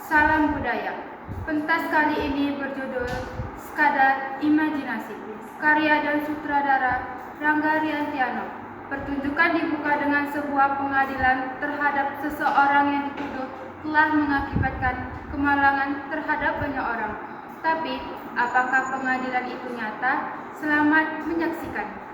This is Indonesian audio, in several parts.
Salam budaya. Pentas kali ini berjudul Sekadar Imajinasi, karya dan sutradara Rangga Riantiano. Pertunjukan dibuka dengan sebuah pengadilan terhadap seseorang yang dituduh telah mengakibatkan kemalangan terhadap banyak orang. Tapi, apakah pengadilan itu nyata? Selamat menyaksikan.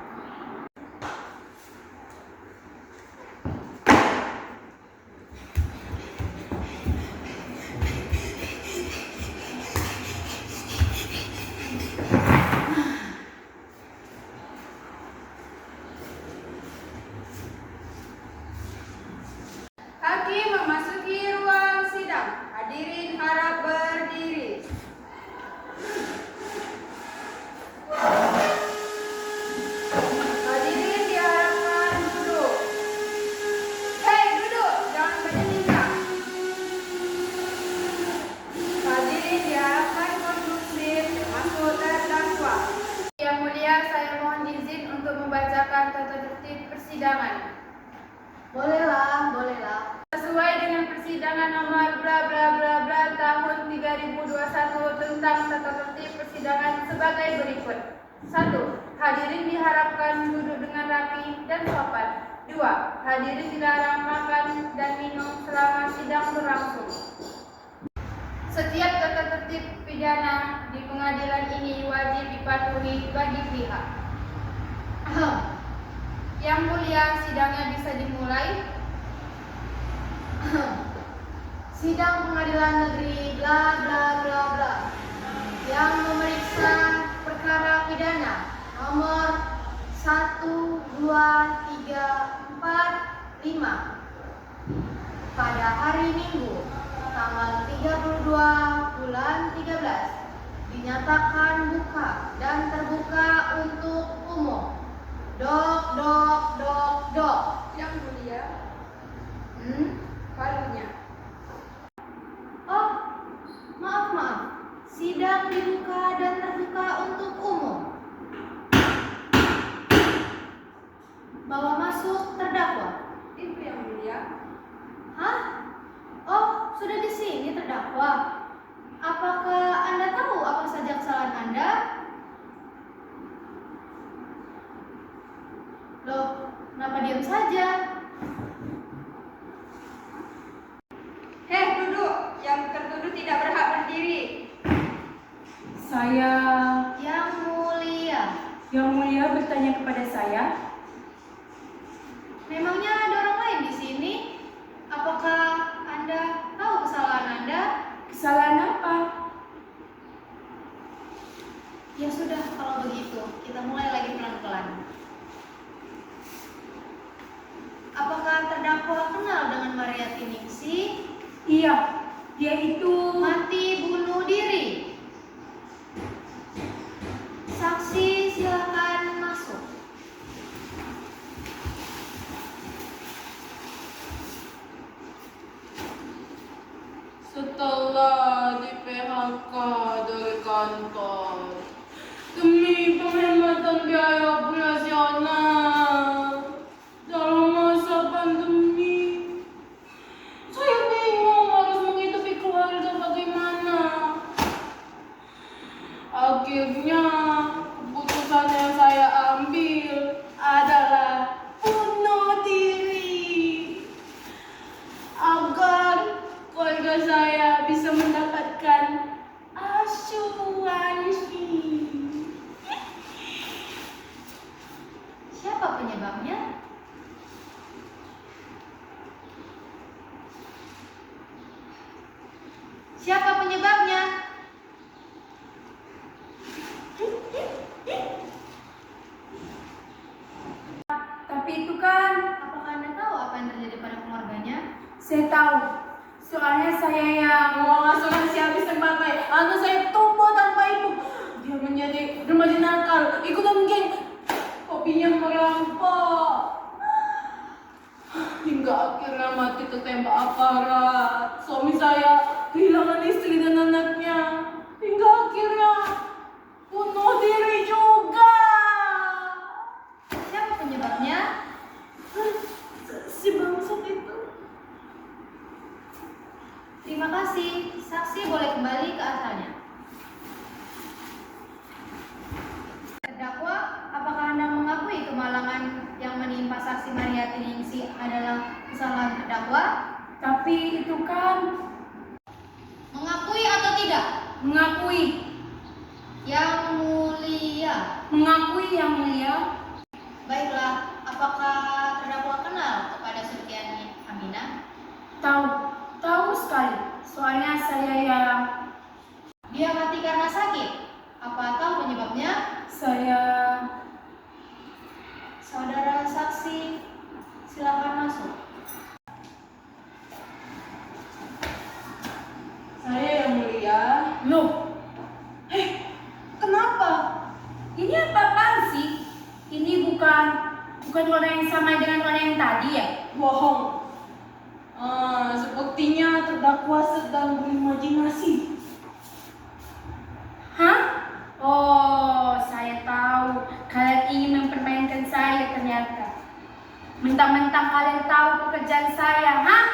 Hakim memasuki ruang sidang. Hadirin harap berdiri. Hadirin diharapkan duduk. Hei, duduk, jangan banyak tingkah. Hadirin diharapkan kondusif termasuk terdakwa. Yang mulia, saya mohon izin untuk membacakan tata tertib persidangan. Bolehlah. Sesuai dengan persidangan nomor bla bla bla bla tahun 2021 tentang tata tertib persidangan sebagai berikut. 1. Hadirin diharapkan duduk dengan rapi dan sopan. 2. Hadirin dilarang makan dan minum selama sidang berlangsung. Setiap tata tertib pidana di pengadilan ini wajib dipatuhi bagi pihak. Yang mulia, sidangnya bisa dimulai. Sidang Pengadilan Negeri bla bla bla bla yang memeriksa perkara pidana nomor 1, 2, 3, 4, 5 pada hari Minggu tanggal 32 bulan 13 dinyatakan buka dan terbuka untuk umum. Dok. Yang mulia, palunya. Oh, maaf. Sidang dibuka dan terbuka untuk umum. Bawa masuk terdakwa. Itu yang mulia. Hah? Oh, sudah di sini terdakwa. Apakah Anda tahu apa saja kesalahan Anda? Loh, kenapa diam saja? Hei, duduk. Yang tertuduh tidak berhak berdiri. Saya, Yang mulia, bertanya kepada saya. memangnya ada orang lain di sini? Apakah Anda tahu kesalahan Anda? Kesalahan apa? Ya sudah, kalau begitu, kita mulai lagi pelan-pelan. Apakah terdakwa kenal dengan Mariati Ningsih? Iya, dia itu. Mati bunuh diri. Saksi silakan masuk. Setelah di PHK dari kantor demi penghematan biaya operasional dalam masa pandemi, saya bingung harus menghidupi keluarga bagaimana. Akhirnya keputusan yang saya ambil adalah bunuh diri agar keluarga saya bisa mendapatkan asuransi. Siapa penyebabnya? Siapa penyebabnya? Tapi itu kan, Apakah Anda tahu apa yang terjadi pada keluarganya? saya tahu. Soalnya saya yang Uang asuransi habis terpakai, anak saya tumbuh tanpa ibu. Dia menjadi remaja nakal, ikutan geng, hobinya merampok. Hingga akhirnya mati tertembak aparat. Suami saya kehilangan istri dan anaknya. Hingga akhirnya bunuh diri juga. Siapa penyebabnya? Si bangsat itu. Terima Terima kasih. Saksi boleh kembali ke asalnya. Terdakwa, apakah Anda mengakui kemalangan yang menimpa saksi Mariati Ningsih adalah kesalahan terdakwa? Tapi itu kan Mengakui atau tidak? mengakui, Yang mulia. mengakui yang mulia. Baiklah, apakah terdakwa kenal kepada Surtiani Aminah? Tahu sekali. Soalnya saya yang Dia mati karena sakit. Apa tahu penyebabnya? saya Saudara saksi, silakan masuk. Saya yang mulia. Loh, kenapa? Ini apa-apaan sih? Ini bukan warna yang sama dengan warna yang tadi ya? Bohong. Sepertinya terdakwa sedang berimajinasi. Hah? Oh, saya tahu. Kalian ingin mempermainkan saya ternyata. Mentang-mentang kalian tahu pekerjaan saya, hah?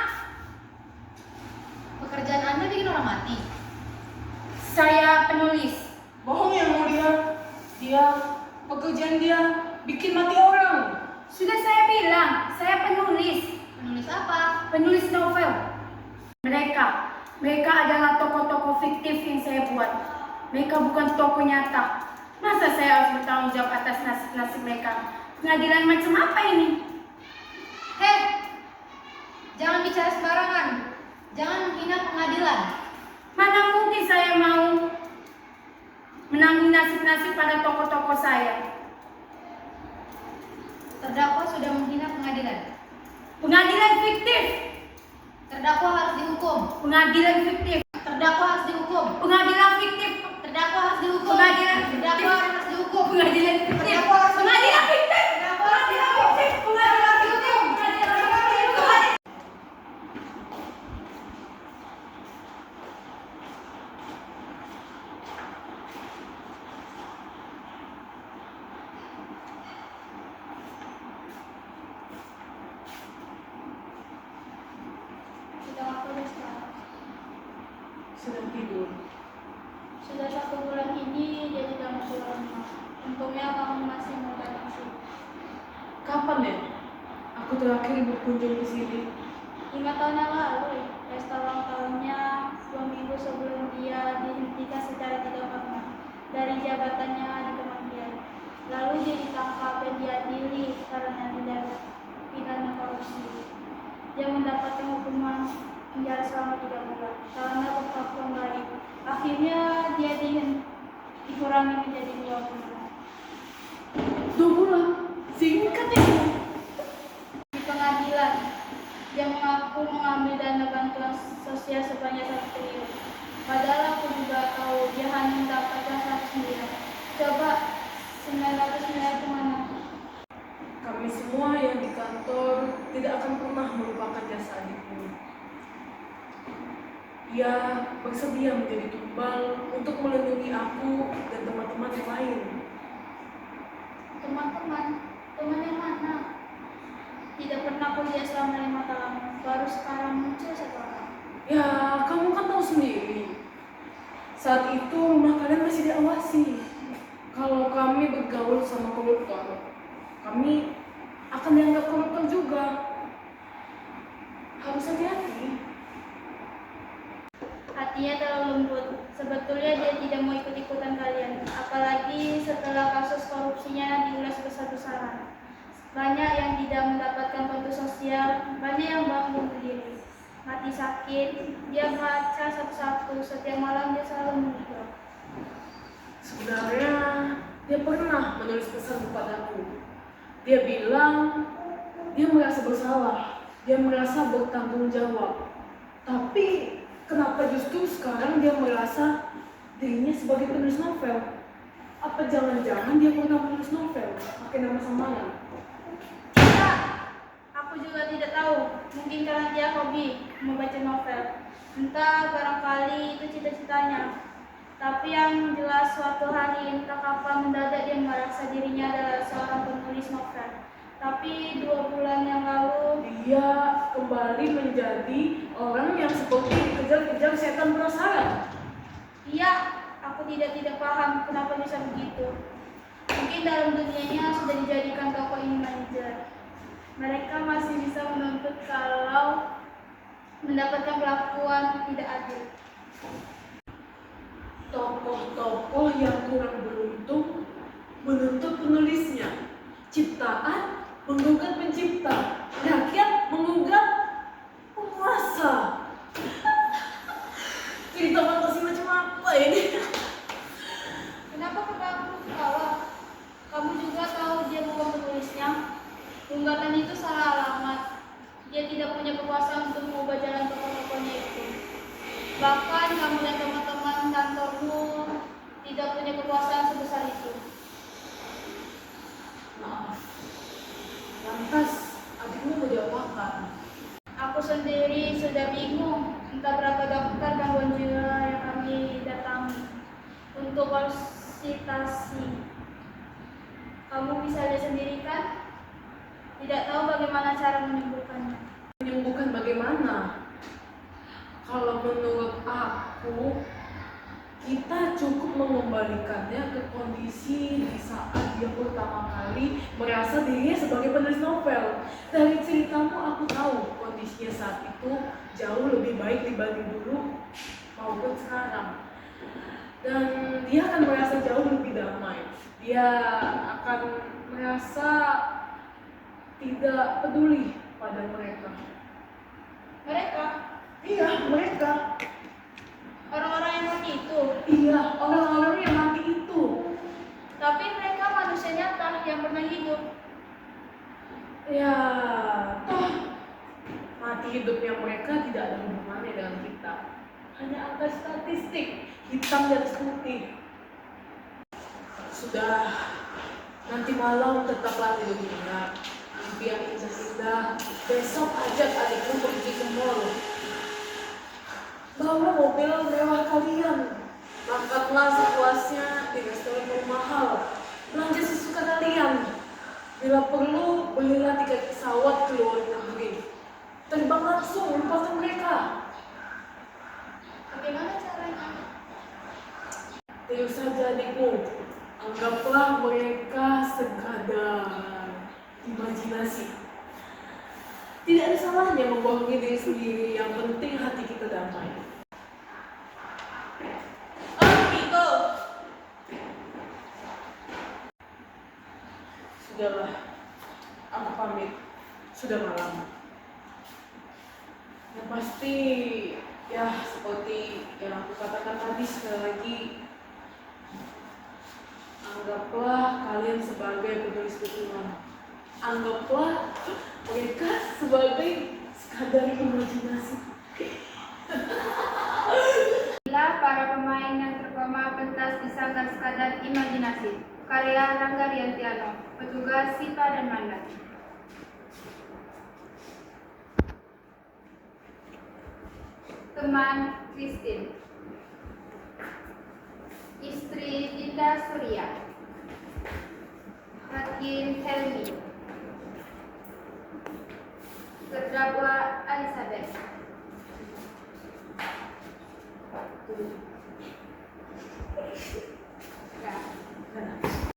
Pekerjaan Anda bikin orang mati. Saya penulis. Bohong yang mulia. Pekerjaan dia bikin mati orang. Sudah saya bilang, saya penulis. Penulis apa? Penulis novel. Mereka adalah tokoh-tokoh fiktif yang saya buat. Mereka bukan tokoh nyata. Masa saya harus bertanggung jawab atas nasib-nasib mereka? Pengadilan macam apa ini? Hei, jangan bicara sembarangan. Jangan menghina pengadilan. Mana mungkin saya mau menanggung nasib-nasib pada tokoh-tokoh saya? Terdakwa sudah menghina pengadilan. Pengadilan fiktif. Terdakwa harus dihukum. Pengadilan fiktif. Terdakwa harus dihukum. Pengadilan fiktif. Terdakwa harus dihukum. Pengadilan Terdakwa harus dihukum. Pengadilan fiktif. Terdakwa harus Pengadilan dihukum. fiktif. Terdakwa harus dihukum. Pengadilan fiktif. Pengadilan fiktif. Sudah waktu sekarang. Sudah tidur. Sudah 1 bulan ini dia tidak mau keluar rumah. Untungnya kamu masih mau datang sini. Kapan ya? Aku terakhir berkunjung ke sini. 5 tahun yang lalu, pesta ulang tahunnya 2 minggu sebelum dia dihentikan secara tidak hormat dari jabatannya di kementerian. Lalu dia ditangkap dan diadili karena tidak pidana korupsi. Dia mendapatkan hukuman penjara selama 3 bulan karena berkelakuan baik. Akhirnya dia dikurangi menjadi 2 bulan. 2 bulan. Singkat ya. Di pengadilan, dia mengaku mengambil dana bantuan sosial sebanyak 1 triliun. Padahal aku juga tahu dia hanya mendapatkan 100 miliar. Coba 900 miliar kemana? Kami semua yang di kantor tidak akan pernah melupakan jasa adikmu. Ia bersedia menjadi tumbal untuk melindungi aku dan teman-teman yang lain. Teman yang mana? Tidak pernah kuliah selama 5 tahun, baru sekarang muncul sekarang. Ya, kamu kan tahu sendiri. Saat itu rumah kalian masih diawasi. Kalau kami bergaul sama koruptor, kami akan dianggap koruptor juga. Harus hati-hati. Hatinya terlalu lembut. Sebetulnya dia tidak mau ikut-ikutan kalian, apalagi setelah kasus korupsinya diulas besar-besaran. Banyak yang tidak mendapatkan bantuan sosial, banyak yang bangun berdiri, mati sakit. Dia baca satu-satu, setiap malam dia selalu meninggal. Sebenarnya dia pernah menulis pesan kepadaku. Dia bilang dia merasa bersalah, dia merasa bertanggung jawab. Tapi kenapa justru sekarang dia merasa dirinya sebagai penulis novel? Apa jangan-jangan dia pernah menulis novel pakai nama samaran? Tidak, aku juga tidak tahu. Mungkin karena dia hobi membaca novel. Entah, barangkali itu cita-citanya. Tapi yang jelas suatu hari entah kapan mendadak dia merasa dirinya adalah seorang penulis novel. Tapi 2 bulan yang lalu, dia kembali menjadi orang yang seperti dikejar-kejar setan penasaran. iya, aku tidak paham kenapa bisa begitu. Mungkin dalam dunianya sudah dijadikan tokoh ini manajer. Mereka masih bisa menuntut kalau mendapatkan perlakuan tidak adil. Tokoh-tokoh yang kurang beruntung menuntut penulisnya. Ciptaan menggugat pencipta, rakyat menggugat penguasa. Cerita fantasi macam apa ini? Kenapa kamu ketawa? Kamu juga tahu dia bukan penulisnya. Gugatan itu salah alamat. Dia tidak punya kekuasaan untuk mengubah jalan tokoh-tokohnya itu. Bahkan kamu dan teman-teman kantormu tidak punya kekuasaan sebesar itu. Maaf. Lantas, adikmu mau diapakan? Aku sendiri sudah bingung. Entah berapa dokter gangguan jiwa yang kami datangi untuk konsultasi. Kamu bisa lihat sendiri kan? Tidak tahu bagaimana cara menyembuhkannya. Menyembuhkan bagaimana? Kalau menurut aku, kita cukup mengembalikannya ke kondisi di saat dia pertama kali merasa dirinya sebagai penulis novel. Dari ceritamu aku tahu kondisinya saat itu jauh lebih baik dibanding dulu maupun sekarang. Dan dia akan merasa jauh lebih damai. Dia akan merasa tidak peduli pada mereka. Mereka, Iya, mereka. orang-orang yang mati itu. Iya, orang-orang yang mati itu. Tapi mereka manusia nyata yang pernah hidup. Ya, toh mati hidupnya mereka tidak ada hubungannya dengan kita. Hanya angka statistik, hitam di atas putih. Sudah, nanti malam tetaplah tidur nyenyak. Mimpi yang indah-indah. Besok ajak adikmu pergi ke mall. Bawa mobil mewah kalian. Makanlah sepuasnya di restoran mahal. Belanja sesuka kalian. Bila perlu, belilah tiket pesawat ke luar negeri. Terbang langsung, lupakan mereka. Bagaimana caranya? Tiru saja adikmu. Anggaplah mereka sekadar imajinasi. Tidak ada salahnya membohongi diri sendiri. Yang penting hati kita damai. Oh, gitu. Sudahlah, aku pamit. Sudah malam. Yang pasti, ya seperti yang aku katakan tadi sekali lagi, anggaplah kalian sebagai penulis bukuan. Anggaplah mereka sebagai sekadar imajinasi. Bila para pemain yang terkoma pentas disangka sekadar imajinasi. Karya Rangga Riantiano, petugas Sipa dan Mandat. Teman Christine, istri Dinda Surya, Hakim Helmi, terdakwa